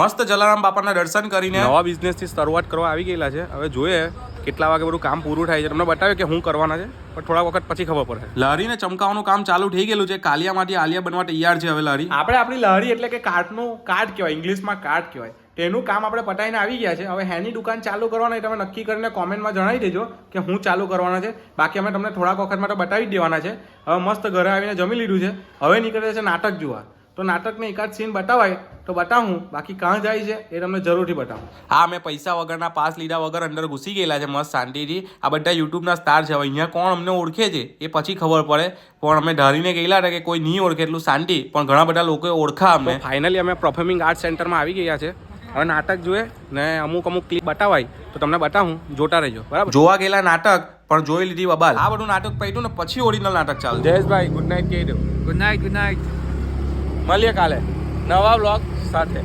મસ્ત જલારામ બાપાના દર્શન કરીને નવા બિઝનેસથી શરૂઆત કરવા આવી ગયેલા છે. હવે જોઈએ કેટલા વાગે બધું કામ પૂરું થાય છે. તમને બતાવ્યું કે શું કરવાના છે, પણ થોડા વખત પછી ખબર પડે. લહેરીને ચમકાવવાનું કામ ચાલુ થઈ ગયેલું છે. કાલિયામાંથી આલિયા બનવા તૈયાર છે હવે લહેરી. આપણે આપણી લહેરી એટલે કે કાર્ટનું કાર્ડ કહેવાય, ઇંગ્લિશમાં કાર્ડ કહેવાય. તેનું કામ આપણે પટાઈને આવી ગયા છે. હવે હેની દુકાન ચાલુ કરવાના તમે નક્કી કરીને કોમેન્ટમાં જણાવી દેજો કે હું ચાલુ કરવાના છે. બાકી અમે તમને થોડાક વખત માટે બતાવી જ દેવાના છે. હવે મસ્ત ઘરે આવીને જમી લીધું છે. હવે નીકળે છે નાટક જોવા. તો નાટકને એકાદ સીન બતાવાય તો બતાવું, બાકી કાં જાય છે એ તમને જરૂરથી બતાવું. હા, મેં પૈસા વગરના પાસ લીધા વગર અંદર ઘૂસી ગયેલા છે મસ્ત શાંતિથી. આ બધા યુટ્યુબના સ્ટાર છે. હવે અહીંયા કોણ અમને ઓળખે છે એ પછી ખબર પડે, પણ અમે ધારીને ગયેલા હતા કે કોઈ નહીં ઓળખે એટલું શાંતિ, પણ ઘણા બધા લોકોએ ઓળખા અમને. ફાઇનલી અમે પરફોર્મિંગ આર્ટ સેન્ટરમાં આવી ગયા છે. હવે નાટક જોઈએ ને અમુક ક્લિપ બતાવાય તો તમને બતાવું, જોતા રહેજો બરાબર. જોવા ગયેલા નાટક પણ જોઈ લીધી બબાલ. આ બધું નાટક પૈતું ને પછી ઓરિજિનલ નાટક ચાલુ. જયેશભાઈ ગુડ નાઇટ કહી દો. Good night. મળીએ કાલે નવા વ્લોગ સાથે.